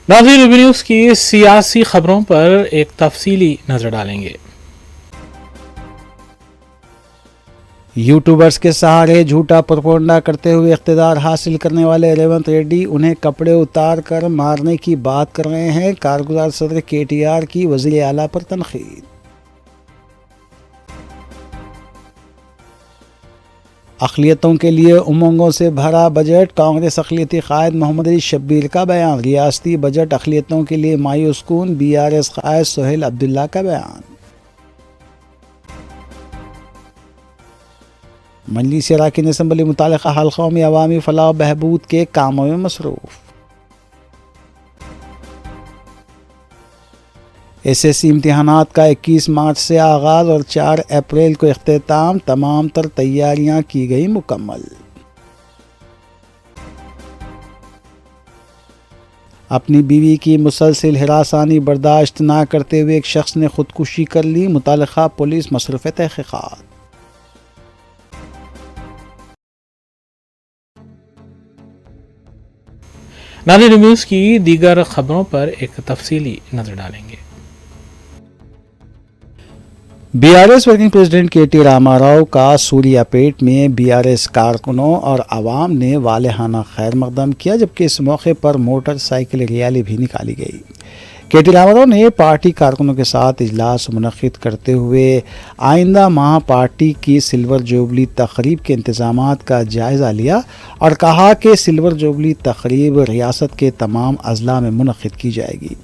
नाज़रीन, Ruby news की सियासी खबरों पर एक तफसीली नजर डालेंगे। यूट्यूबर्स के सहारे झूठा प्रोपेगेंडा करते हुए इख्तिदार हासिल करने वाले रेवंत रेड्डी उन्हें कपड़े उतार कर मारने की बात कर रहे हैं। कारगुजार सदर KTR की वज़ीर आला पर तनकीद। अक़लियतों के लिए उमंगों से भरा बजट, कांग्रेस अक़लियती क़ायद मोहम्मद अली शब्बीर का बयान। रियासती बजट अक़लियतों के लिए मायूस कुन, BRS क़ायद सोहेल अब्दुल्ला का बयान। मजलिस अरकान असम्बली मुतालिका हल्क़ों में अवामी फ़लाह बहबूद के कामों में मसरूफ़। SSC इम्तिहानात का 21 मार्च से आगाज़ और 4 अप्रैल को इख्तिताम। तमाम तर तैयारियां की गई मुकम्मल। अपनी बीवी की मुसलसल हिरासानी बर्दाश्त ना करते हुए एक शख्स ने खुदकुशी कर ली। मुतालिका पुलिस मसरूफ़ तहक़ीक़ात। नाज़रीन, न्यूज़ की दीगर खबरों पर एक तफसीली नजर डालेंगे। BRS working president KT Rama Rao का सूर्यापेट में BRS कारकुनों और आवाम ने वालेहाना खैर मकदम किया, जबकि इस मौके पर मोटरसाइकिल रैली भी निकाली गई। KT रामाराव ने पार्टी कारकुनों के साथ इजलास मुनक़िद करते हुए आइंदा माह पार्टी की सिल्वर जुबली तक़रीब के इंतज़ामात का जायज़ा लिया और कहा कि सिल्वर जुबली तक़रीब रियासत के तमाम अज़ला में मुनक़िद की जाएगी।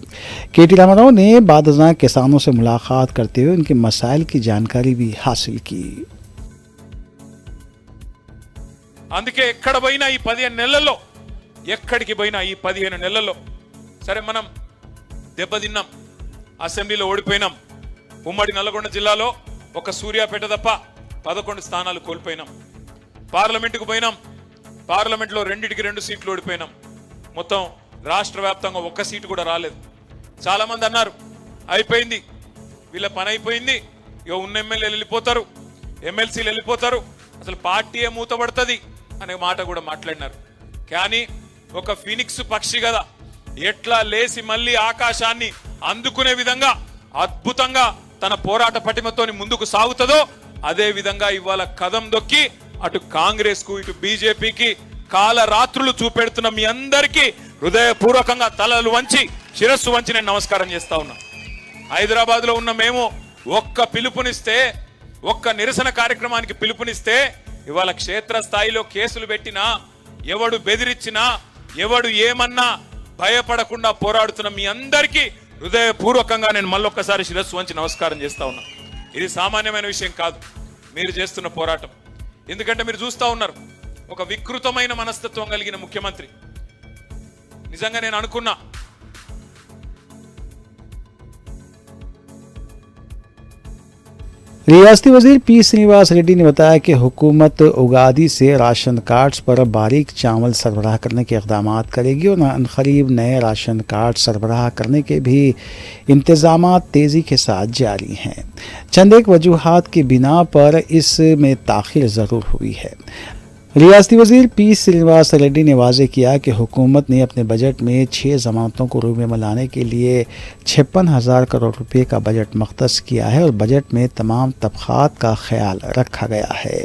KT रामाराव ने बादशाह किसानों से मुलाकात करते हुए उनके मसाइल की जानकारी भी हासिल की। అందుకే ఎక్కడ పోయినా ఈ 15 నెలల్లో ఎక్కడికి పోయినా ఈ 15 నెలల్లో సరే మనం దెబ్బతిన్నాం, అసెంబ్లీలో ఓడిపోయినాం, ఉమ్మడి నల్లగొండ జిల్లాలో ఒక సూర్యాపేట తప్ప 11 స్థానాలు కోల్పోయినాం, పార్లమెంటుకు పోయినాం, పార్లమెంట్లో 2 సీట్లు ఓడిపోయినాం, మొత్తం రాష్ట్ర వ్యాప్తంగా ఒక్క సీటు కూడా రాలేదు. చాలా మంది అన్నారు అయిపోయింది, వీళ్ళ పని అయిపోయింది, ఇక ఉన్న ఎమ్మెల్యేలు వెళ్ళిపోతారు, ఎమ్మెల్సీలు వెళ్ళిపోతారు, అసలు పార్టీయే మూతపడుతుంది అనే మాట కూడా మాట్లాడినారు. కానీ ఒక ఫినిక్స్ పక్షి కదా, ఎట్లా లేసి మళ్ళీ ఆకాశాన్ని అందుకునే విధంగా అద్భుతంగా తన పోరాట పటిమతోని ముందుకు సాగుతుందో అదే విధంగా ఇవాళ కదం దొక్కి అటు కాంగ్రెస్ కు ఇటు బీజేపీకి కాల రాత్రులు చూపెడుతున్న మీ అందరికీ హృదయపూర్వకంగా తలలు వంచి శిరస్సు వంచి నేను నమస్కారం చేస్తా ఉన్నా. హైదరాబాద్ లో ఉన్న మేము ఒక్క పిలుపునిస్తే, ఒక్క నిరసన కార్యక్రమానికి పిలుపునిస్తే ఇవాళ క్షేత్ర స్థాయిలో కేసులు పెట్టినా, ఎవడు బెదిరించినా, ఎవడు ఏమన్నా భయపడకుండా పోరాడుతున్న మీ అందరికీ హృదయపూర్వకంగా నేను మళ్ళొక్కసారి శిరస్సు వంచి నమస్కారం చేస్తా ఉన్నా. ఇది సామాన్యమైన విషయం కాదు మీరు చేస్తున్న పోరాటం. ఎందుకంటే మీరు చూస్తా ఉన్నారు ఒక వికృతమైన మనస్తత్వం కలిగిన ముఖ్యమంత్రి. నిజంగా నేను అనుకున్నా रियासती वजीर P श्रीनिवास रेड्डी ने बताया कि हुकूमत उगादी से राशन कार्ड्स पर बारीक चावल सरबराह करने के इक़दाम करेगी और अनक़रीब नए राशन कार्ड सरबराह करने के भी इंतज़ामात तेज़ी के साथ जारी हैं। चंद एक वजूहात की बिना पर इसमें ताख़ीर ज़रूर हुई है। रियासती वज़ीर P श्रीनिवास रेड्डी ने वाज़ेह किया कि हुकूमत ने अपने बजट में 6 ज़मानतों को रूह में लाने के लिए 56,000 करोड़ रुपए का बजट मख्तस किया है और बजट में तमाम तबक़ात का ख्याल रखा गया है।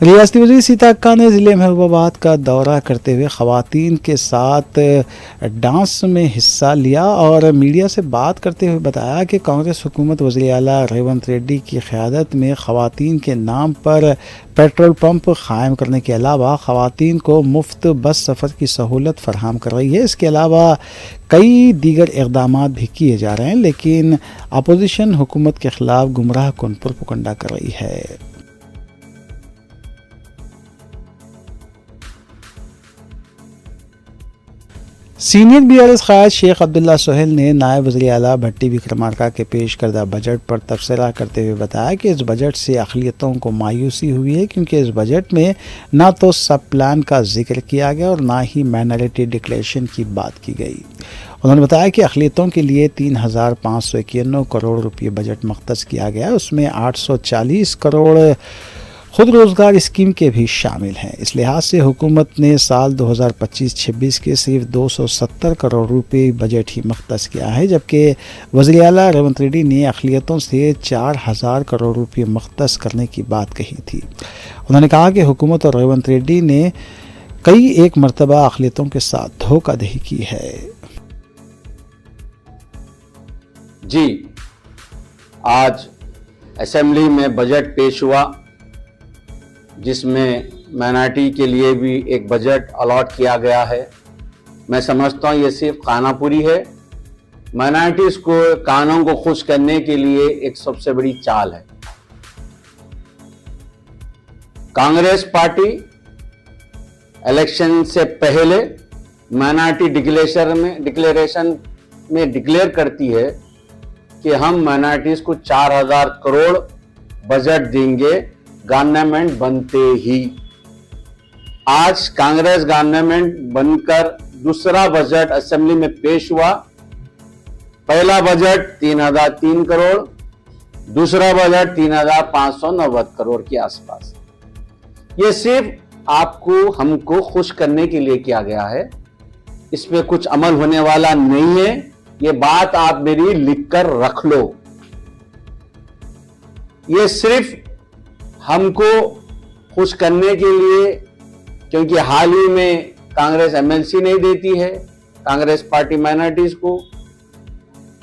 रियासती वज़ीर सीता अक्का ने ज़िले महबूबाबाद का दौरा करते हुए ख़वातीन के साथ डांस में हिस्सा लिया और मीडिया से बात करते हुए बताया कि कांग्रेस हुकूमत वज़ीर आला रेवंत रेड्डी की क़यादत में ख़वातीन के नाम पर पेट्रोल पंप क़ायम करने के अलावा ख़वातीन को मुफ्त बस सफ़र की सहूलत फ़राहम कर रही है। इसके अलावा कई दीगर इक़दामात भी किए जा रहे हैं, लेकिन अपोजिशन हुकूमत के ख़िलाफ़ गुमराह कुन प्रोपेगेंडा कर रही है। सीनियर BRS क़ायद शेख अब्दुल्ला सोहेल ने नायब वज़ीर आला भट्टी विक्रमार्का के पेश करदा बजट पर तबसरा करते हुए बताया कि इस बजट से अक़लियतों को मायूसी हुई है, क्योंकि इस बजट में ना तो सब प्लान का जिक्र किया गया और ना ही माइनॉरिटी डिक्लेरेशन की बात की गई। उन्होंने बताया कि अक़लियतों के लिए 3,591 करोड़ रुपये बजट मख्तस किया गया, उसमें 840 करोड़ खुद रोज़गार स्कीम के भी शामिल हैं। इस लिहाज से हुकूमत ने साल 2025-26 के सिर्फ 270 करोड़ रुपए बजट ही मख्तस किया है, जबकि वज़ीर आला रेवंत रेड्डी ने अक़लियतों से 4000 करोड़ रुपए मख्तस करने की बात कही थी। उन्होंने कहा कि हुकूमत और रेवंत रेड्डी ने कई एक मरतबा अक़लियतों के साथ धोखाधड़ी की है। जी, आज असेंबली में बजट पेश हुआ, जिसमें माइनॉरिटी के लिए भी एक बजट अलॉट किया गया है। मैं समझता हूँ ये सिर्फ खानापुरी है। माइनॉरिटीज़ को, कानों को खुश करने के लिए एक सबसे बड़ी चाल है। कांग्रेस पार्टी इलेक्शन से पहले माइनॉरिटी डिक्लेरेशन में डिक्लेयर करती है कि हम माइनॉरिटीज़ को 4000 करोड़ बजट देंगे गवर्नमेंट बनते ही। आज कांग्रेस गवर्नमेंट बनकर दूसरा बजट असेंबली में पेश हुआ। पहला बजट 3003 करोड़, दूसरा बजट 3590 करोड़ के आसपास। ये सिर्फ आपको, हमको खुश करने के लिए किया गया है। इसमें कुछ अमल होने वाला नहीं है। ये बात आप मेरी लिखकर रख लो। ये सिर्फ हमको खुश करने के लिए, क्योंकि हाल ही में कांग्रेस एमएलसी नहीं देती है कांग्रेस पार्टी माइनॉरिटीज को,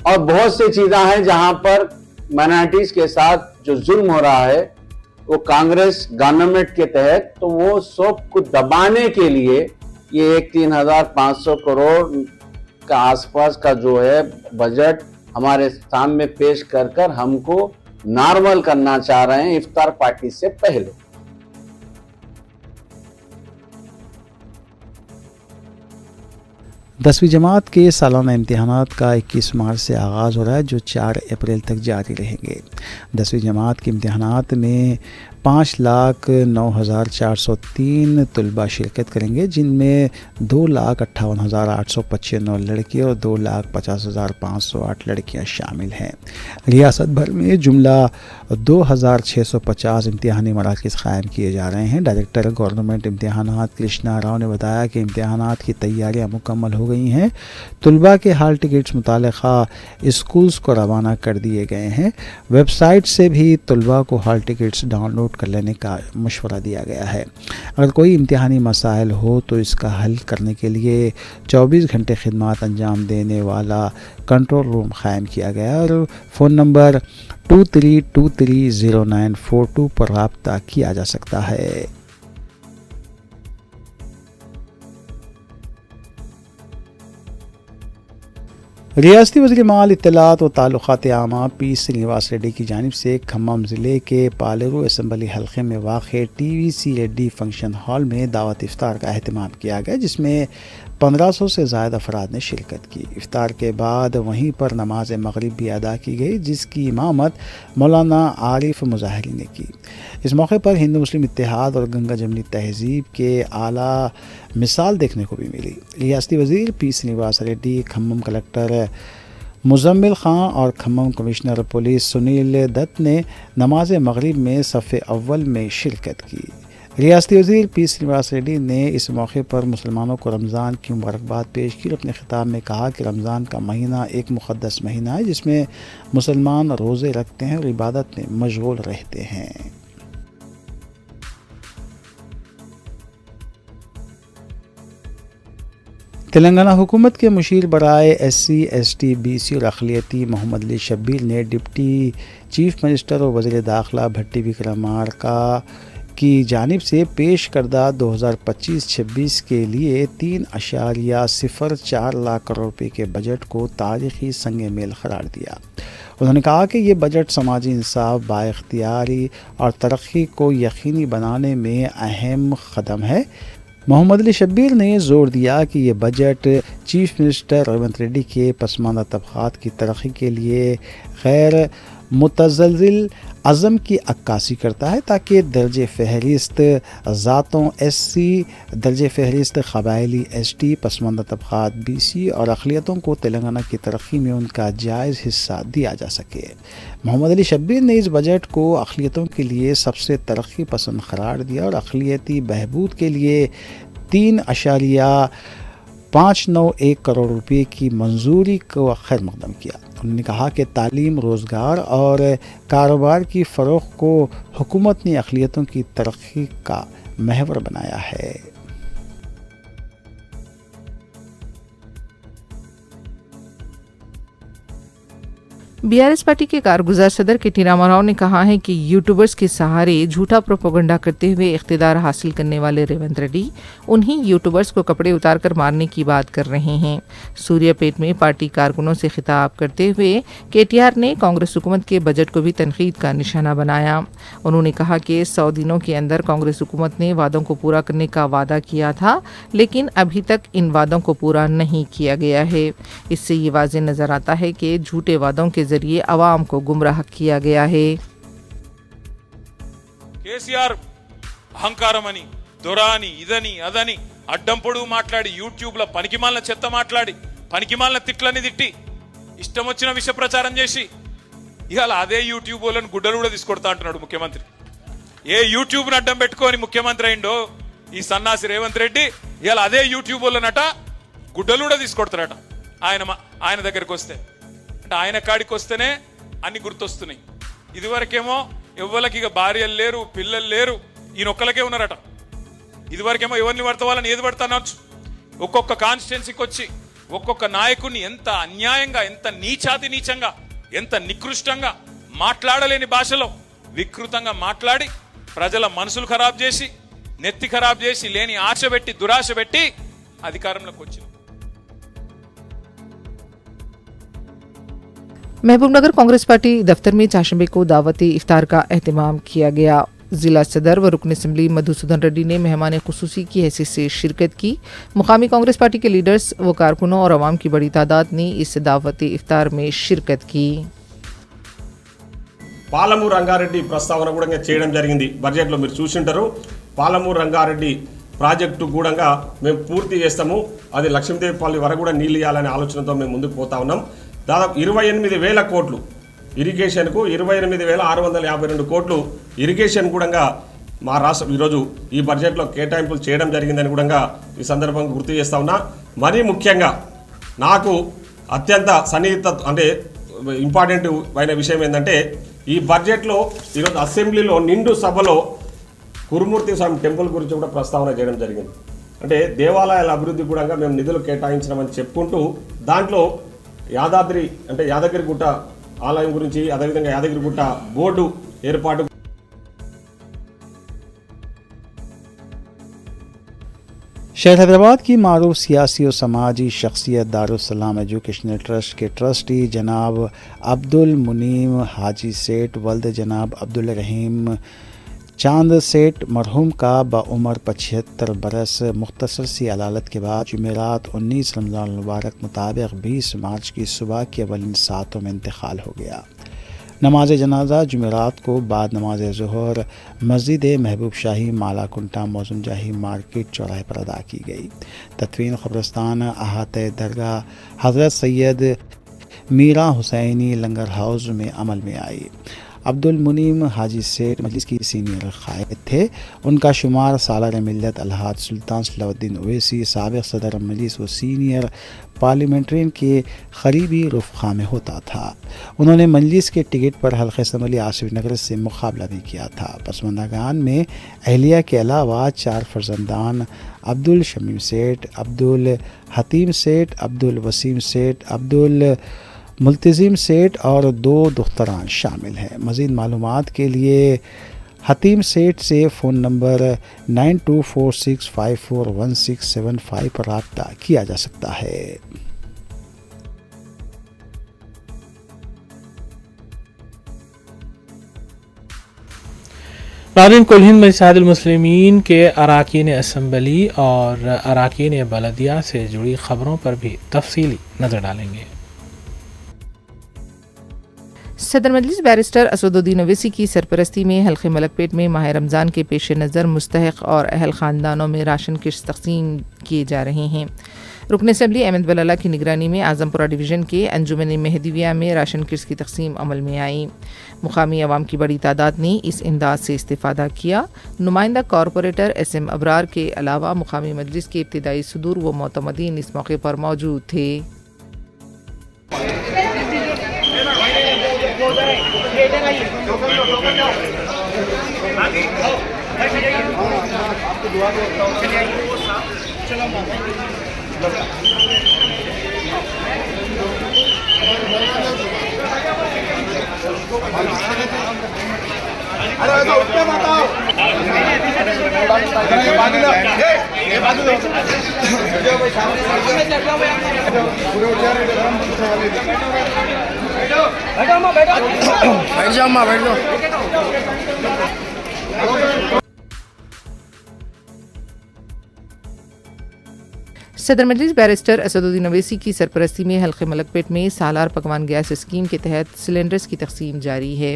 और बहुत सी चीजें हैं जहां पर माइनॉरिटीज के साथ जो जुल्म हो रहा है वो कांग्रेस गवर्नमेंट के तहत, तो वो सब को दबाने के लिए ये एक 3500 करोड़ का आसपास का जो है बजट हमारे सामने पेश कर हमको नॉर्मल करना चाह रहे हैं इफ्तार पार्टी से पहले। दसवीं जमात के सालाना इम्तिहानात का 21 मार्च से आगाज़ हो रहा है, जो 4 अप्रैल तक जारी रहेंगे। 10वीं जमात के इम्तिहानात में 5,09,403 तलबा शिरकत करेंगे, जिनमें 2,58,895 लड़के और 2,50,508 लड़कियां शामिल हैं। रियासत भर में जुमला 2,650 इम्तिहानी मराकज़ क़ायम किए जा रहे हैं। डायरेक्टर गवर्नमेंट इम्तिहानात कृष्णा राव ने बताया कि इम्तिहानात की तैयारियां मुकम्मल हो गई हैं। तलबा के हाल टिकट्स मुतालिका स्कूल्स को रवाना कर दिए गए हैं। वेबसाइट से भी तलबा को हाल टिकट्स डाउनलोड कर लेने का मशवरा दिया गया है। अगर कोई इम्तिहानी मसाइल हो तो इसका हल करने के लिए 24 घंटे खिदमत अंजाम देने वाला कंट्रोल रूम क़ायम किया गया है और फ़ोन नंबर 23230942 पर रब्ता किया जा सकता है। रियासती वज़ीर माल इत्तलात व ताल्लुक़ात आमा पी श्रीनिवास रेड्डी की जानिब से खम्मम ज़िले के पालेरू असम्बली हल्के में वाक़ TVC रेड्डी फंक्शन हॉल में दावत इफ्तार का अहतमाम किया गया, जिसमें 1500 से ज़्यादा अफराद ने शिरकत की। इफ्तार के बाद वहीं पर नमाज मगरिब भी अदा की गई, जिसकी इमामत मौलाना आरिफ मुज़ाहिरी ने की। इस मौके पर हिंदू मुस्लिम इत्तेहाद और गंगा जमनी तहज़ीब के आला मिसाल देखने को भी मिली। रियासती वज़ीर पी श्रीनिवास रेड्डी, खम्मम कलेक्टर मुजम्मिल ख़ान और खम्मम कमिश्नर पुलिस सुनील दत्त ने नमाज मगरिब में सफ़े अव्वल में शिरकत की। रियासती वज़ीर पी श्रीनिवास रेड्डी ने इस मौके पर मुसलमानों को रमज़ान की मुबारकबाद पेश की और अपने ख़िताब में कहा कि रमज़ान का महीना एक मुक़द्दस महीना है, जिसमें मुसलमान रोज़े रखते हैं और इबादत में मशगूल रहते हैं। तेलंगाना हुकूमत के मुशीर बराए SC ST BC और अक़लियती मोहम्मद अली शब्बीर ने डिप्टी चीफ मिनिस्टर और वज़ीर दाखिला भट्टी विक्रमार्का की जानिब से पेश करदा 2025-26 के लिए 3.04 लाख करोड़ रुपए के बजट को तारीख़ी संग मेल करार दिया। उन्होंने कहा कि ये बजट समाजी इंसाफ, बाइख्तियारी और तरक्की को यकीनी बनाने में अहम कदम है। मोहम्मद अली शब्बीर ने जोर दिया कि ये budget chief minister Revanth Reddy के पसमानदा तबक़ात की तरक्की के लिए गैर मुतज़ल्ज़िल अज़म की अक्कासी करता है ताकि दर्ज फहरिस्त ज़ातों SC, दर्ज फहरिस्त क़बायली ST, पसमानदा तबक़ात BC और अक़लियतों को तेलंगाना की तरक्की में उनका जायज़ हिस्सा दिया जा सके। मोहम्मद अली शब्बीर ने इस बजट को अक़लियतों के लिए सबसे तरक्की पसंद करार दिया और अक़लियती बहबूद के लिए 3.591 करोड़ रुपए की मंजूरी को खैर मकदम किया। उन्होंने कहा कि तालीम, रोज़गार और कारोबार की फ़रोग़ को हुकूमत ने अक़लियतों की तरक्की का महवर बनाया है। बीआरएस पार्टी के कारगुजार सदर KT रामाराव ने कहा है कि यूट्यूबर्स के सहारे झूठा प्रोपेगेंडा करते हुए इख्तिदार हासिल करने वाले रेवंत रेड्डी उन्हीं यूट्यूबर्स को कपड़े उतारकर मारने की बात कर रहे हैं। सूर्यापेट में पार्टी कारकुनों से खिताब करते हुए KTR ने कांग्रेस हुकूमत के बजट को भी तनकीद का निशाना बनाया। उन्होंने कहा कि 100 दिनों के अंदर कांग्रेस हुकूमत ने वादों को पूरा करने का वादा किया था, लेकिन अभी तक इन वादों को पूरा नहीं किया गया है। इससे ये वाज़ेह नज़र आता है कि झूठे वादों के जरिए अवाम को गुमराह किया गया है। కేసీఆర్ అహంకారమని, దొరాని, ఇదని అదని అడ్డం పొడుగు మాట్లాడి, యూట్యూబ్ లో పనికిమాలిన చెత్త మాట్లాడి, పనికిమాలిన తిట్లని తిట్టి, ఇష్టం వచ్చిన విష ప్రచారం చేసి ఇవాళ అదే యూట్యూబ్ వాళ్ళని గుడ్డలు కూడా తీసుకొడతా అంటున్నాడు ముఖ్యమంత్రి. ఏ యూట్యూబ్ ను అడ్డం పెట్టుకొని ముఖ్యమంత్రి అయిండో ఈ సన్నాసి రేవంత్ రెడ్డి ఇవాళ అదే యూట్యూబ్ వాళ్ళనట గుడ్డలు కూడా తీసుకొడతారట ఆయన దగ్గరికి వస్తే. అంటే ఆయన కాడికి వస్తేనే అన్ని గుర్తొస్తున్నాయి. ఇదివరకేమో ఎవ్వరికి ఇక భార్యలు లేరు, పిల్లలు లేరు, ఈయనొక్కలకే ఉన్నారట. ఇదివరకేమో ఎవరిని పడితే వాళ్ళని ఏది పడతా అనొచ్చు. ఒక్కొక్క కాన్స్టిట్యున్సీకి వచ్చి ఒక్కొక్క నాయకుడిని ఎంత అన్యాయంగా, ఎంత నీచాతి నీచంగా, ఎంత నికృష్టంగా, మాట్లాడలేని భాషలో వికృతంగా మాట్లాడి ప్రజల మనసులు ఖరాబ్ చేసి, నెత్తి ఖరాబ్ చేసి, లేని ఆశ పెట్టి, దురాశ పెట్టి అధికారంలోకి వచ్చింది. महबूबनगर कांग्रेस पार्टी दफ्तर में चाशंबे को दावती इफ्तार का एहतमाम किया गया। जिला सदर व रुकन असम्बली मधुसूदन रेड्डी ने मेहमान खुसूसी की हैसियत से शिरकत की। मुकामी कांग्रेस पार्टी के लीडर्स व कारकुनों और अवाम की बड़ी तादाद ने इस दावती इफ्तार में शिरकत की। పాలమూరు రంగారెడ్డి ప్రస్తావన కూడా చేయడం జరిగింది. బడ్జెట్లో మీరు చూసింటారు. పాలమూరు రంగారెడ్డి ప్రాజెక్టు కూడా మేము పూర్తి చేస్తాము, అది లక్ష్మీదేవిపల్లి వరకు కూడా నీళ్ళు ఇవ్వాలనే ఆలోచనతో మేము ముందుకు పోతా ఉన్నాం. దాదాపు 28,000 కోట్లు ఇరిగేషన్కు, 28,652 కోట్లు ఇరిగేషన్ కూడా మా రాష్ట్రం ఈరోజు ఈ బడ్జెట్లో కేటాయింపులు చేయడం జరిగిందని కూడా ఈ సందర్భంగా గుర్తు చేస్తా ఉన్నా. మరీ ముఖ్యంగా నాకు అత్యంత సన్నిహిత అంటే ఇంపార్టెంట్ అయిన విషయం ఏంటంటే, ఈ బడ్జెట్లో ఈరోజు అసెంబ్లీలో నిండు సభలో కురుమూర్తి స్వామి టెంపుల్ గురించి కూడా ప్రస్తావన చేయడం జరిగింది. అంటే దేవాలయాల అభివృద్ధి కూడా మేము నిధులు కేటాయించినామని చెప్పుకుంటూ దాంట్లో యాదాద్రి అంటే యాదగిరిగుట్ట ఆలయం గురించి, అదేవిధంగా యాదగిరిగుట్ట బోర్డు ఏర్పాటు. शहर हैदराबाद की मारूफ सियासी और समाजी शख्सियत दारुस्सलाम एजुकेशनल ट्रस्ट के ट्रस्टी जनाब अब्दुल मुनीम हाजी सेठ वल्द जनाब अब्दुल रहीम चांद सेठ मरहूम का बउमर 75 बरस मुख्तसर सी अदालत के बाद जुमेरात 19 रमज़ान मुबारक मुताबिक 20 मार्च की सुबह के अवलिन सातों में इंतकाल हो गया। नमाज जनाजा जुमेरात को बाद नमाज ज़ोहर मस्जिद महबूब शाही माला कुंटा मौसम जाही मार्केट चौराहे पर अदा की गई। तदफीन क़ब्रिस्तान अहाते दरगाह हज़रत सैयद मीरा हुसैनी लंगर हाउस में अमल में आई। अब्दुल मुनीम हाजी सेठ मजलिस की सीनियर क़ायद थे। उनका शुमार सालार मिल्लत अलहाज सुल्तान सलाउद्दीन ओवैसी साबिक़ सदर मजलिस व सीनियर पार्लियामेंट्रियन के करीबी रुफ़क़ा में होता था। उन्होंने मजलिस के टिकट पर हल्क़े असम्बली आसिफ नगर से मुकाबला भी किया था। पसमानदागान में अहलिया के अलावा 4 फर्जंदान अब्दुल शमीम सेठ, अब्दुल हतीम सेठ, अब्दुल वसीम सेठ, अब्दुल मुल्तज़िम सेठ और 2 दुख्तरान शामिल हैं। मज़ीद मालूमात के लिए हतीम सेठ से फ़ोन नंबर 9246541675 पर रब्ता किया जा सकता है। नाज़रीन, कुल हिंद में इत्तेहादुल मुस्लिमीन के अराकीन असम्बली और अराकीन बलदिया से जुड़ी खबरों पर भी तफसीली नज़र डालेंगे। सदर मजलिस बैरिस्टर असदुद्दीन ओवैसी की सरपरस्ती में हल्के मलकपेट में माह रमज़ान के पेश नज़र मुस्तहिक़ और अहल ख़ानदानों में राशन किट्स तक़सीम किए जा रहे हैं। रुकन असम्बली अहमद बलाला की निगरानी में आज़मपुरा डिवीज़न के अंजुमन मेहदविया में राशन किट्स की तक़सीम अमल में आई। मुकामी अवाम की बड़ी तादाद ने इस इमदाद से इस्तेफ़ादा किया। नुमाइंदा कॉरपोरेटर SM अबरार के अलावा मुकामी मजलिस के इब्तिदाई सदूर व मोतमदीन इस मौके पर मौजूद थे। सदर मजलिस बैरिस्टर असदुद्दीन ओवैसी की सरपरस्ती में हल्के मलकपेट में सालार पकवान गैस स्कीम के तहत सिलेंडर्स की तकसीम जारी है।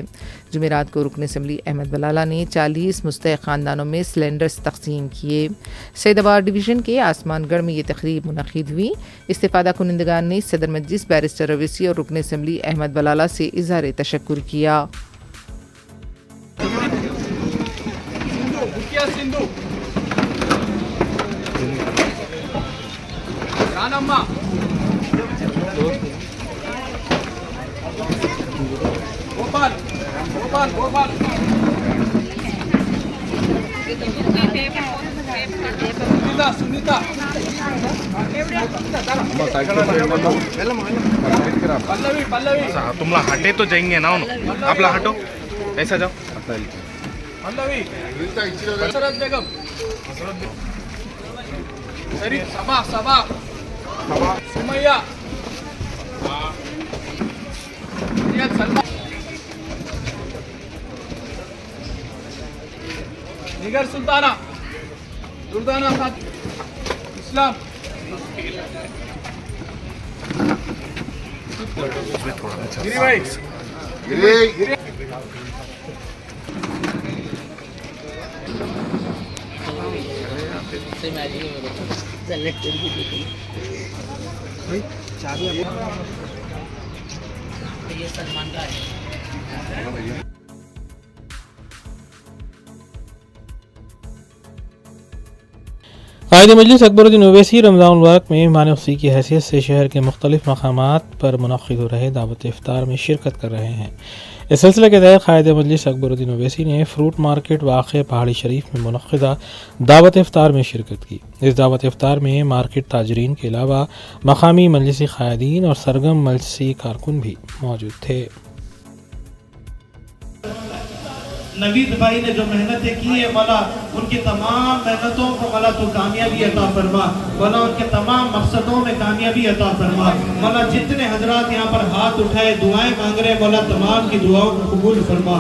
जुमेरात को रुकन असम्बली अहमद बलाला ने 40 मुस्तहिक़ ख़ानदानों में सिलेंडर्स तकसीम किए। सैदाबाद डिवीज़न के आसमानगढ़ में ये तकरीब मुनक़िद हुई। इस्तेफ़ादा कुनिंदगान ने सदर मजलिस बैरिस्टर ओवैसी और रुकन असम्बली अहमद बलाला से इज़हार तशक्कुर किया। तुमला हटे तो जाएंगे ना आपला हटो ऐसा जाओ निगर सुल्ताना दुर्दाना इस्लाम गिरी भाई ये सलमान का है। कायद मजलिस अकबरुद्दीन ओवैसी रमज़ान मुबारक में मेहमान खुसूसी की हैसियत से शहर के मुख्तलिफ मकामात पर मुनक़्क़िद हो रहे दावत इफ्तार में शिरकत कर रहे हैं। इस सिलसिले के तहत कायद मजलिस अकबरुद्दीन ओवैसी ने फ्रूट मार्केट वाक़ पहाड़ी शरीफ में मुनक़्क़िदा दावत इफ्तार में शिरकत की। इस दावत इफ्तार में मार्केट ताजरीन के अलावा मकामी मजलिसी क़ायदीन और सरगम मजलिसी कारकुन भी मौजूद थे। नवीद भाई ने जो मेहनतें की है मौला उनकी तमाम मेहनतों को मौला तो कामयाबी अता फरमा। मौला उनके तमाम मकसदों में कामयाबी अता फरमा। मौला जितने हजरात यहाँ पर हाथ उठाए दुआएं मांग रहे मौला तमाम की दुआओं को कबूल फरमा।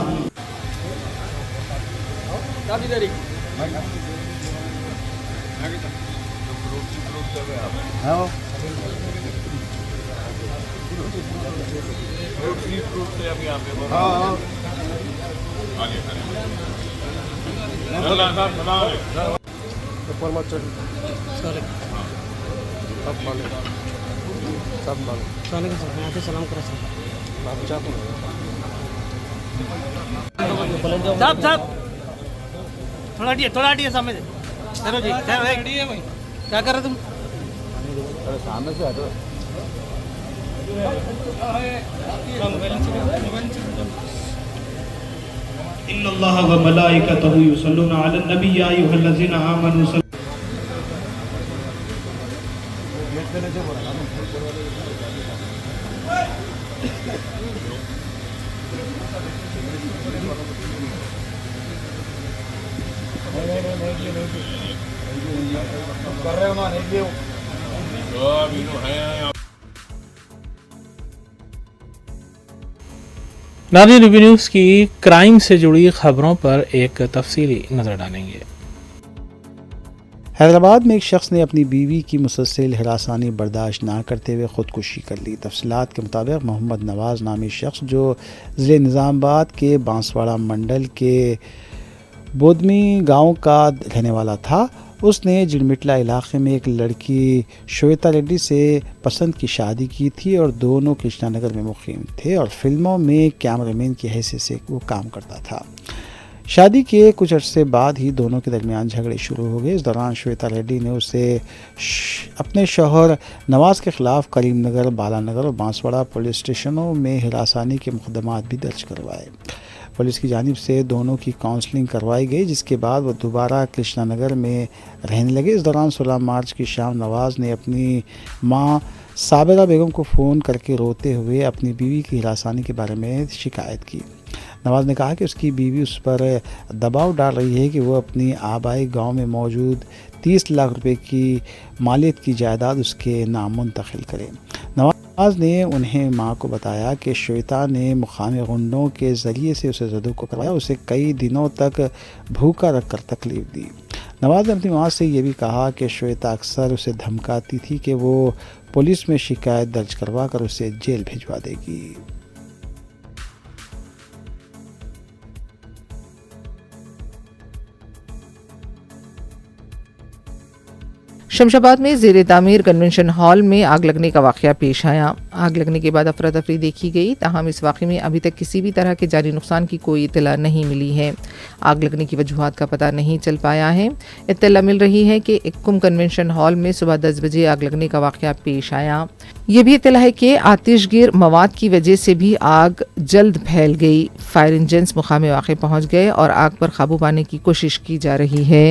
थोड़ा हटिए सामने से। चलो जी क्या कर रहे तुम? सामने से हटो। इन्नल्लाह व मलाइकतहु युसल्लूना अलन नबी या अय्युहल्लज़ीना आमनू कर रहे हो ना नहीं नाज़रीन रिव्यू न्यूज़ की क्राइम से जुड़ी खबरों पर एक तफसीली नज़र डालेंगे। हैदराबाद में एक शख्स ने अपनी बीवी की मुसलसल हरासानी बर्दाश्त ना करते हुए ख़ुदकुशी कर ली। तफसीलात के मुताबिक मोहम्मद नवाज़ नामी शख्स जो ज़िले निज़ामाबाद के बांसवाड़ा मंडल के बोदमी गांव का रहने वाला था, उसने जिड़मिटला इलाके में एक लड़की श्वेता रेड्डी से पसंद की शादी की थी और दोनों कृष्णानगर में मुकीम थे और फिल्मों में कैमरामैन की हैसियत से वो काम करता था। शादी के कुछ अर्से बाद ही दोनों के दरमियान झगड़े शुरू हो गए। इस दौरान श्वेता रेड्डी ने उसे अपने शौहर नवाज़ के ख़िलाफ़ करीमनगर, बालानगर और बांसवाड़ा पुलिस स्टेशनों में हिरासानी के मुकदमात भी दर्ज करवाए। पुलिस की जानिब से दोनों की काउंसलिंग करवाई गई, जिसके बाद वो दोबारा कृष्णानगर में रहने लगे। इस दौरान 16 मार्च की शाम नवाज़ ने अपनी मां साबिरा बेगम को फ़ोन करके रोते हुए अपनी बीवी की हिरासानी के बारे में शिकायत की। नवाज़ ने कहा कि उसकी बीवी उस पर दबाव डाल रही है कि वो अपनी आबाई गांव में मौजूद 30 लाख रुपए की मालियत की जायदाद उसके नाम मुंतकिल करे। नवाज़ ने उन्हें मां को बताया कि श्वेता ने मुकामी गुंडों के ज़रिए से उसे ज़दू को करवाया, उसे कई दिनों तक भूखा रखकर तकलीफ़ दी। नवाज़ ने अपनी मां से ये भी कहा कि श्वेता अक्सर उसे धमकाती थी कि वो पुलिस में शिकायत दर्ज करवा कर उसे जेल भिजवा देगी। शमशाबाद में ज़ेरे तामीर कन्वेंशन हॉल में आग लगने का वाक़या पेश आया। आग लगने के बाद अफरा तफरी देखी गई, ताहम इस वाक़े में अभी तक किसी भी तरह के जानी नुकसान की कोई इत्तला नहीं मिली है। आग लगने की वजूहात का पता नहीं चल पाया है। इत्तला मिल रही है कि इक्कुम कन्वेंशन हॉल में सुबह 10 बजे आग लगने का वाक़या पेश आया। ये भी इत्तला है कि आतिशगिर मवाद की वजह से भी आग जल्द फैल गई। फायर इंजन्स मुकाम वाक़े पहुँच गए और आग पर काबू पाने की कोशिश की जा रही है।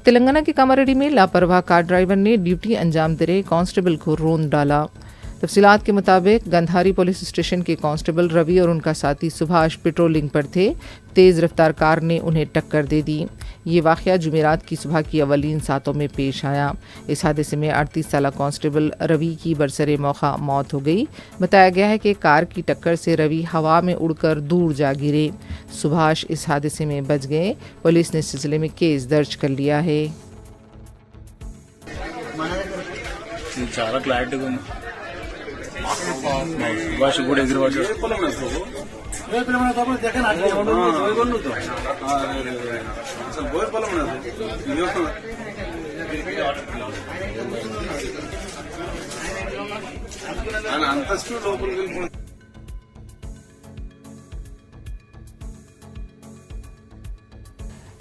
तेलंगाना के कामारेड्डी में लापरवाह कार ड्राइवर ने ड्यूटी अंजाम दे रहे कांस्टेबल को रोंद डाला। तफसीलात के मुताबिक गंधारी पुलिस स्टेशन के कांस्टेबल रवि और उनका साथी सुभाष पेट्रोलिंग पर थे। तेज़ रफ्तार कार ने उन्हें टक्कर दे दी। ये वाक़या जुमेरात की सुबह की अवलीन सातों में पेश आया। इस हादसे में 38 साला कांस्टेबल रवि की बरसरे मौका मौत हो गई। बताया गया है कि कार की टक्कर से रवि हवा में उड़कर दूर जा गिरे। सुभाष इस हादसे में बच गए। पुलिस ने इस सिलसिले में केस दर्ज कर लिया है। सुभाष కూడా ఎగిరిపడ్డాడు అసలు బోర్ పొలం ఆయన అంతస్తు లోపలికి వెళ్ళిపోయింది.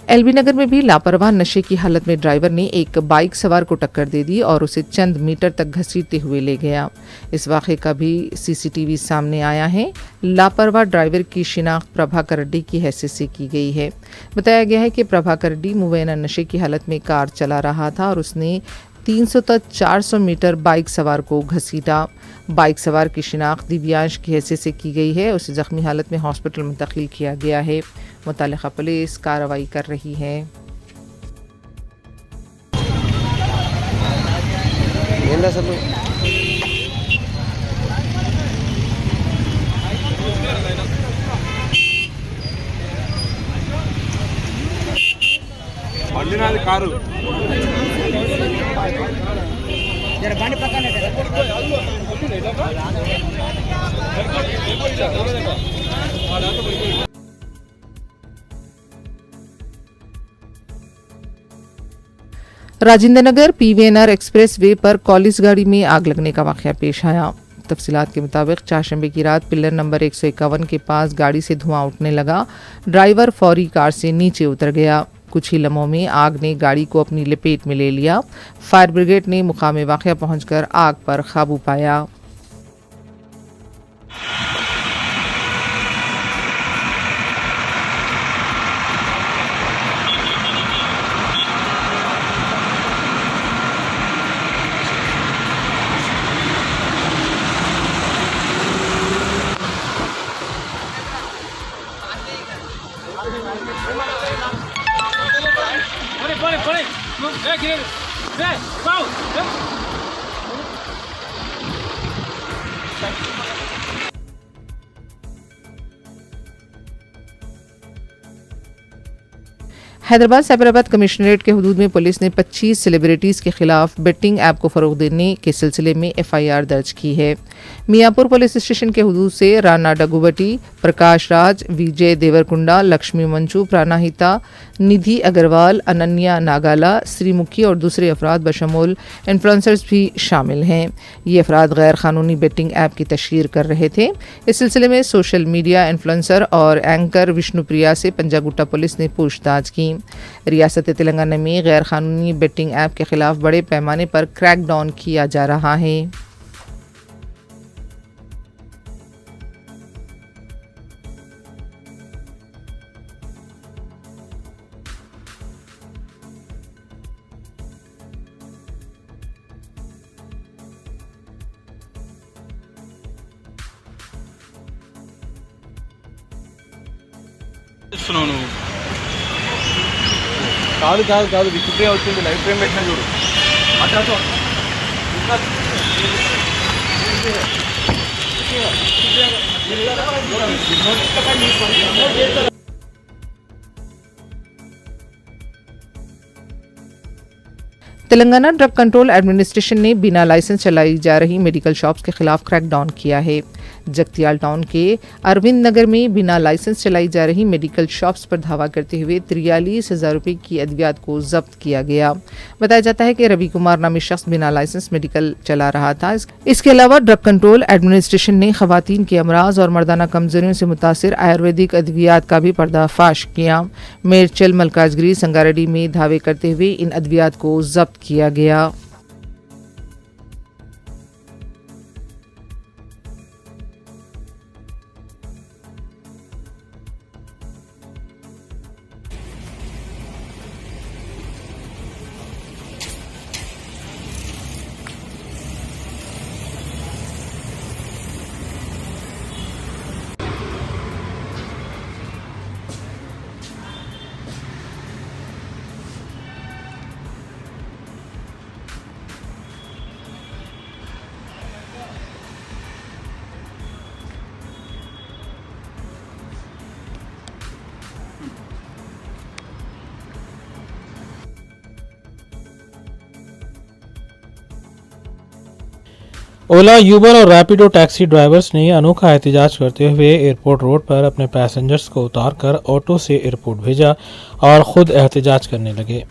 एलबी नगर में भी लापरवाह नशे की हालत में ड्राइवर ने एक बाइक सवार को टक्कर दे दी और उसे चंद मीटर तक घसीटते हुए ले गया। इस वाक़े का भी सीसीटीवी सामने आया है। लापरवाह ड्राइवर की शिनाख्त प्रभाकर रेड्डी की हैसियत से की गई है। बताया गया है कि प्रभाकर रेड्डी मुबैना नशे की हालत में कार चला रहा था और उसने 300 तक 400 मीटर बाइक सवार को घसीटा। बाइक सवार की शिनाख्त दिव्यांश की हैसियत से की गई है। उसे जख्मी हालत में हॉस्पिटल मुंतकिल किया गया है। मुतल्लिका पुलिस कार्रवाई कर रही है। Car Rajendra Nagar PVNR express way पर कॉलिस गाड़ी में आग लगने का वाक़या पेश आया। तफसीलात के मुताबिक चारशंबे की रात पिलर नंबर 151 के पास गाड़ी से धुआं उठने लगा। ड्राइवर फौरी कार से नीचे उतर गया। कुछ ही लम्हों में आग ने गाड़ी को अपनी लपेट में ले लिया। फायर ब्रिगेड ने मुकाम वाक़या पहुंचकर आग पर काबू पाया। हैदराबाद साइबराबाद कमिश्नरेट के हुदूद में पुलिस ने 25 सेलिब्रिटीज़ के खिलाफ बेटिंग ऐप को फ़रोग़ देने के सिलसिले में FIR दर्ज की है। मियाँपुर पुलिस स्टेशन के हुदूद से राना डगुबटी, प्रकाश राज, विजय देवरकुंडा, लक्ष्मी मंचू, प्राणाहिता, निधि अग्रवाल, अनन्या नागाला, श्रीमुखी और दूसरे अफराद बशमूल इन्फ्लुएंसर्स भी शामिल हैं। ये अफराद गैर कानूनी बेटिंग ऐप की तशहीर कर रहे थे। इस सिलसिले में सोशल मीडिया इन्फ्लुएंसर और एंकर विष्णुप्रिया से पंजागुट्टा पुलिस ने पूछताछ की। रियासत तेलंगाना में गैर कानूनी बेटिंग ऐप के खिलाफ बड़े पैमाने पर क्रैकडाउन किया जा रहा है। కాదు కాదు కాదు విచిత్రంగా వచ్చింది లైఫ్ టైం పెట్టినా చూడు అట్లా तेलंगाना ड्रग कंट्रोल एडमिनिस्ट्रेशन ने बिना लाइसेंस चलाई जा रही मेडिकल शॉप्स के खिलाफ क्रैकडाउन किया है। जगतियाल टाउन के अरविंद नगर में बिना लाइसेंस चलाई जा रही मेडिकल शॉप्स पर धावा करते हुए 43,000 रुपये की अद्वियात को जब्त किया गया। बताया जाता है कि रवि कुमार नामी शख्स बिना लाइसेंस मेडिकल चला रहा था। इसके अलावा ड्रग कंट्रोल एडमिनिस्ट्रेशन ने खवातीन के अमराज और मर्दाना कमजोरियों से मुतासिर आयुर्वेदिक अद्वियात का भी पर्दाफाश किया। मेरचल मलकाजगिरी संगारेड्डी में धावे करते हुए इन अद्वियात को जब्त किया गया। ओला, यूबर और रैपिडो टैक्सी ड्राइवर्स ने अनोखा एहतजाज करते हुए एयरपोर्ट रोड पर अपने पैसेंजर्स को उतारकर ऑटो से एयरपोर्ट भेजा और खुद एहतजाज करने लगे।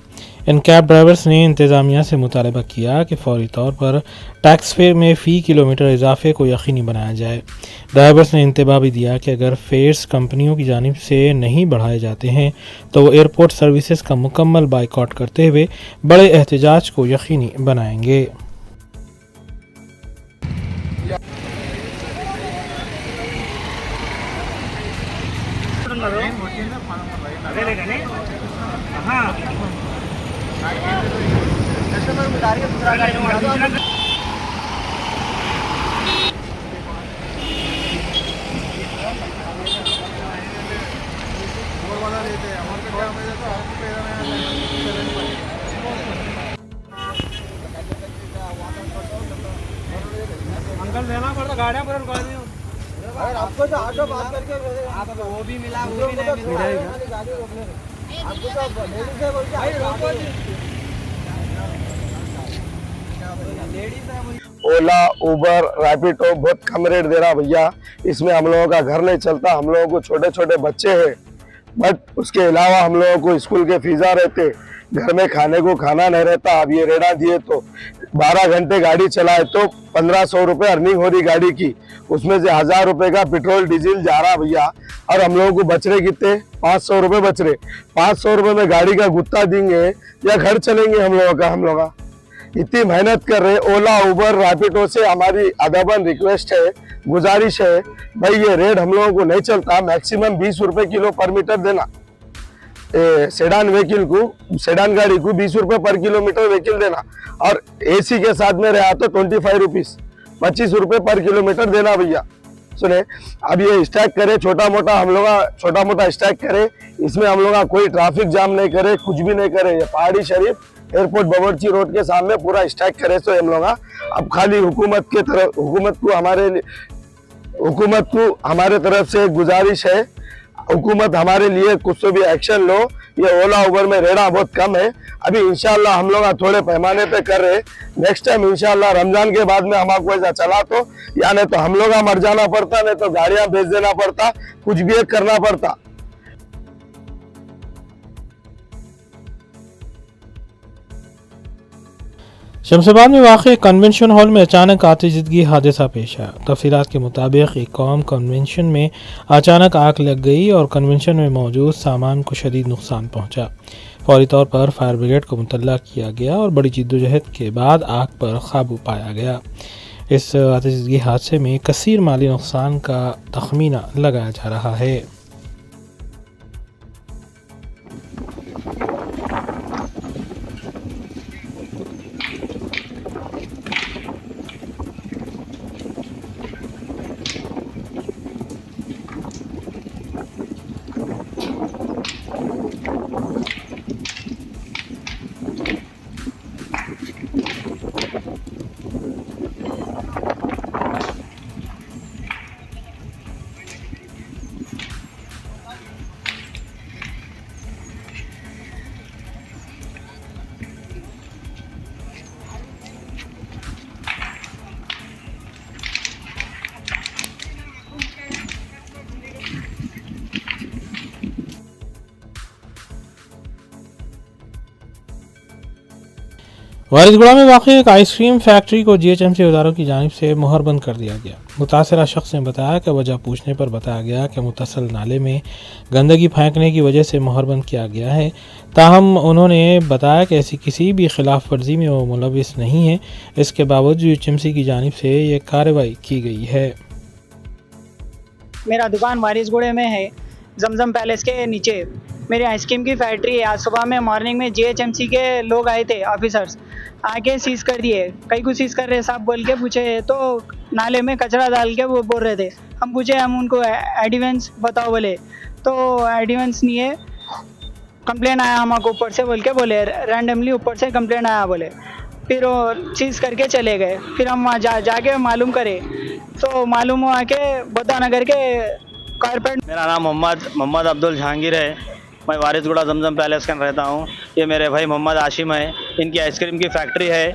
इन कैब ड्राइवर्स ने इंतज़ामिया से मुतालबा किया कि फौरी तौर पर टैक्स फेयर में फ़ी किलोमीटर इजाफे को यकीनी बनाया जाए। ड्राइवर्स ने इंतबाह भी दिया कि अगर फेयर्स कंपनियों की जानिब से नहीं बढ़ाए जाते हैं तो वो एयरपोर्ट सर्विसेज का मुकम्मल बाइकआउट करते हुए बड़े एहतजाज को यकीनी बनाएंगे। अंकल देना पड़ता गाड़ियाँ पर आपको तो ऑटो बात करके आपको वो भी मिला वो भी नहीं मिला गाड़ी रोकने आपको तो लेडीज है बोलते भाई रोको ओला उबर रैपिडो बहुत कम रेट दे रहा भैया। इसमें हम लोगों का घर नहीं चलता, हम लोगों को छोटे छोटे बच्चे हैं, बट उसके अलावा हम लोगों को स्कूल के फीसा रहते, घर में खाने को खाना नहीं रहता। अब ये रेड़ा दिए तो 12 घंटे गाड़ी चलाए तो 1500 रुपये अर्निंग हो रही गाड़ी की, उसमें से 1000 रुपये का पेट्रोल डीजल जा रहा भैया। और हम लोगों को बच रहे कितने? 500 रुपये बच रहे। 500 रुपये में गाड़ी का गुत्ता देंगे या घर चलेंगे हम लोगों का? हम लोग इतनी मेहनत कर रहे। ओला उबर रैपिडो से हमारी अदबन रिक्वेस्ट है, गुजारिश है भाई, ये रेट हम लोगों को नहीं चलता। मैक्सिमम 20 रुपये किलो पर मीटर देना। सेडान व्हीकल को, सेडान गाड़ी को 20 रुपये पर किलोमीटर व्हीकल देना, और एसी के साथ में रहा तो 25 रुपीज 25 रुपये पर किलोमीटर देना भैया। सुने, अब ये स्टैक करे छोटा मोटा, हम लोग छोटा मोटा स्टैक करे, इसमें हम लोग कोई ट्रैफिक जाम नहीं करे, कुछ भी नहीं करे। ये पहाड़ी शरीफ एयरपोर्ट बवर्ची रोड के सामने पूरा स्टैक करे। तो हम लोग अब खाली हुकूमत को हमारे तरफ से गुजारिश है, हुकूमत हमारे लिए कुछ तो भी एक्शन लो। ये ओला उबर में रेड़ा बहुत कम है। अभी इंशाल्लाह हम लोग थोड़े पैमाने पे कर रहे, नेक्स्ट टाइम इंशाल्लाह रमजान के बाद में हमारे ऐसा चला तो, या नहीं तो हम लोग मर जाना पड़ता, नहीं तो गाड़ियां भेज देना पड़ता, कुछ भी करना पड़ता। शमशाबाद में वाक़ कन्वेंशन हॉल में अचानक आतिशज़दगी हादसा पेश आया। तफसीलात के मुताबिक एक कौम कन्वेंशन में अचानक आग लग गई और कन्वेंशन में मौजूद सामान को शदीद नुकसान पहुंचा। फौरी तौर पर फायर ब्रिगेड को मुतल्ला किया गया और बड़ी जिद्दोजहद के बाद आग पर काबू पाया गया। इस आतिशज़दगी हादसे में कसीर माली नुकसान का तखमीना लगाया जा रहा है। वारिसगुड़ा में वाक़ एक आइसक्रीम फैक्ट्री को जीएचएमसी इदारों की जानिब से मुहरबंद कर दिया गया। मुतासरा शख्स ने बताया कि वजह पूछने पर बताया गया कि मुतसल नाले में गंदगी फेंकने की वजह से मुहरबंद किया गया है। ताहम उन्होंने बताया कि ऐसी किसी भी खिलाफ वर्जी में वो मुलविस नहीं है। इसके बावजूद जीएचएमसी की जानिब से ये कार्रवाई की गई है। मेरा दुकान वारिसगुड़े में है, जमजम पैलेस के नीचे मेरी आइसक्रीम की फैक्ट्री है। आज सुबह में मॉर्निंग में जीएचएमसी के लोग आए थे, ऑफिसर्स आके सीज कर दिए। कई को सीज कर रहे साहब बोल के पूछे तो नाले में कचरा डाल के वो बोल रहे थे। हम पूछे, हम उनको एडिवेंस बताओ बोले, तो एडिवेंस नहीं है, कंप्लेन आया हमको ऊपर से बोल के बोले, रैंडमली ऊपर से कंप्लेन आया बोले। फिर वो सीज करके चले गए। फिर हम वहाँ जाके मालूम करे तो मालूम हुआ कि बदानगर के कारपेट। मेरा नाम मोहम्मद अब्दुल जहांगीर है। मैं वारिसगुड़ा जमजम पैलेस का रहता हूँ। ये मेरे भाई मोहम्मद आशिम है, इनकी आइसक्रीम की फैक्ट्री है।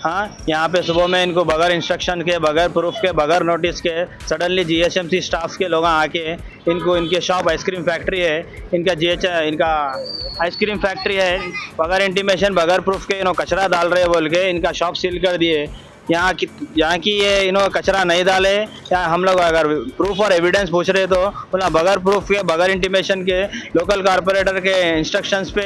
हाँ, यहाँ पे सुबह में इनको बगैर इंस्ट्रक्शन के, बगैर प्रूफ के, बगैर नोटिस के सडनली जीएचएमसी स्टाफ के लोग आके इनको, इनके शॉप आइसक्रीम फैक्ट्री है, इनका आइसक्रीम फैक्ट्री है, बगैर इंटीमेशन, बगैर प्रूफ के कचरा डाल रहे बोल के इनका शॉप सील कर दिए। यहाँ की ये कचरा नहीं डाले, या हम लोग अगर प्रूफ और एविडेंस पूछ रहे तो बोला बगैर प्रूफ के, बगैर इंटीमेशन के, लोकल कारपोरेटर के इंस्ट्रक्शंस पे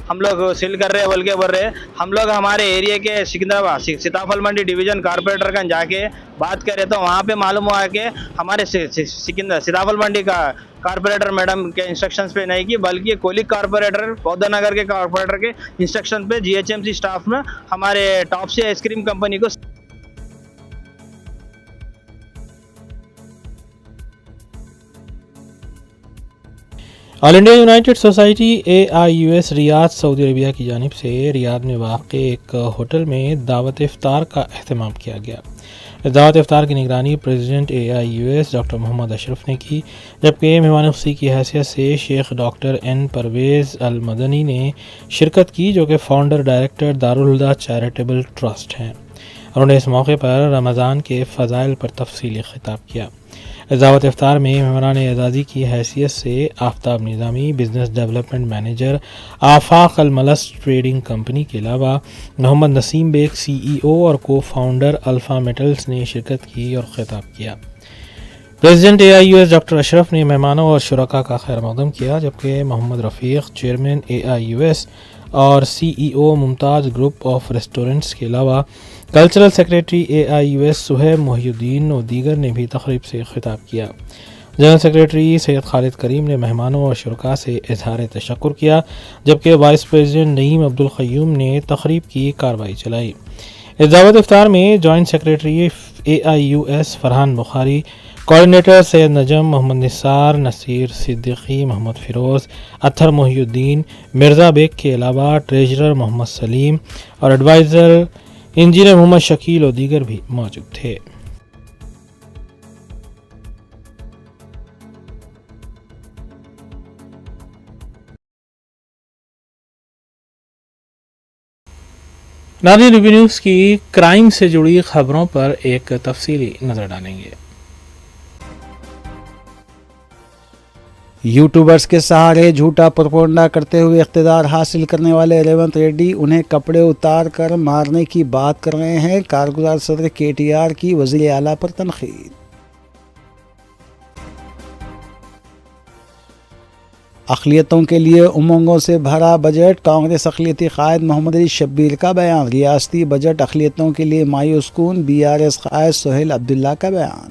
हम लोग सील कर रहे बोल रहे। हम लोग हमारे एरिया के सिकंदराबाद सीताफल मंडी डिवीजन कारपोरेटर का जाके बात करें तो वहाँ पे मालूम हुआ कि हमारे सीताफल मंडी का कारपोरेटर मैडम के इंस्ट्रक्शंस पे नहीं की, बल्कि कोलिक कारपोरेटर, पौधा नगर के कारपोरेटर के इंस्ट्रक्शन पे जीएचएमसी स्टाफ में हमारे टॉप से आइसक्रीम कंपनी को। All India United society AIUS Riyadh Saudi Arabia की जानिब से रियाद में वाक़ एक होटल में दावत इफ्तार का अहतमाम किया गया। इस दावत इफ्तार की निगरानी president AIUS doctor Mohammad Ashraf ने की, जबकि मेहमान खुसूसी की हैसियत से शेख डॉक्टर N परवेज़ अल मदनी ने शिरकत की, जो कि founder director Darul Huda charitable trust हैं। उन्होंने इस मौके पर रमज़ान के फ़ज़ाइल पर तफसीली खिताब किया। इस दावत इफ्तार में मेहमान एजाज़ी की हैसियत से आफ्ताब निज़ामी, बिज़नेस डेवलपमेंट मैनेजर आफाक अल मलस ट्रेडिंग कंपनी के अलावा मोहम्मद नसीम बेग CEO और को फाउंडर अल्फ़ा मेटल्स ने शिरकत की और खिताब किया। प्रेसिडेंट AIUS डॉक्टर अशरफ ने मेहमानों और शुरका का खैर मकदम किया, जबकि मोहम्मद रफ़ीक चेयरमैन AIUS और CEO Mumtaz group of restaurants के अलावा cultural secretary AIUS Suhaib Mohiuddin और दीगर ने भी तकरीब से खिताब किया। जनरल सेक्रेटरी सैयद खालिद करीम ने मेहमानों और शुरका से इजहार तशक्कुर किया, जबकि वाइस प्रेसिडेंट नईम अब्दुल क़य्यूम ने तकरीब की कार्रवाई चलाई। इस दावत इफ्तार में joint secretary AIUS Farhan Bukhari, coordinator Syed Najam, Mohammad Nisar, Naseer Siddiqui, Mohammad Firoz, Athar Mohiuddin, Mirza bag के अलावा ट्रेजरर मोहम्मद सलीम और एडवाइज़र इंजीनियर मोहम्मद शकील और दीगर भी मौजूद थे। नाज़रीन, रिव्यू न्यूज़ की क्राइम से जुड़ी खबरों पर एक तफसीली नज़र डालेंगे। यूट्यूबर्स के सहारे झूठा प्रोपेगेंडा करते हुए इख्तिदार हासिल करने वाले रेवंत रेड्डी उन्हें कपड़े उतार कर मारने की बात कर रहे हैं। कारगुजार सदर KTR की वज़ीर आला पर तनकीद। अक़लियतों के लिए उमंगों से भरा बजट, कांग्रेस अक़लियती क़ायद मोहम्मद अली शब्बीर का बयान। रियासती बजट अक़लियतों के लिए मायूस कुन, BRS क़ायद सोहेल अब्दुल्ला का बयान।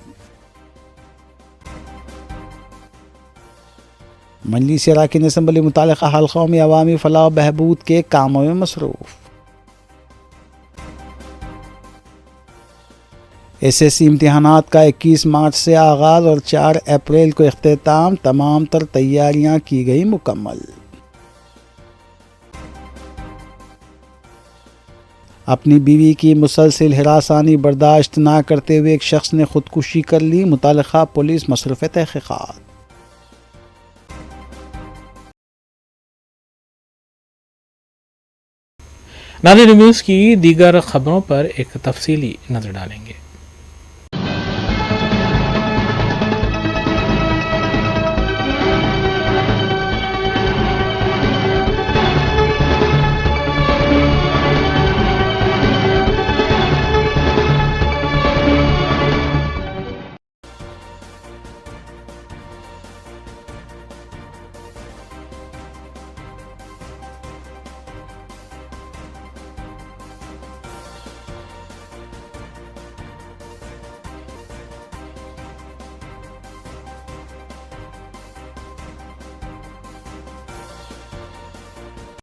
मजलिस अरकान असम्बली मुतालिका हल्क़ों में अवामी फलाह व बहबूद के कामों में मसरूफ़। SSC इम्तिहानात का 21 मार्च से आगाज़ और 4 अप्रैल को इख्तिताम। तमाम तर तैयारियां की गई मुकम्मल। अपनी बीवी की मुसलसल हिरासानी बर्दाश्त ना करते हुए एक शख्स ने खुदकुशी कर ली। मुतालिका पुलिस मसरूफ़ तहक़ीक़ात। नाज़रीन, न्यूज़ की दीगर खबरों पर एक तफसीली नज़र डालेंगे।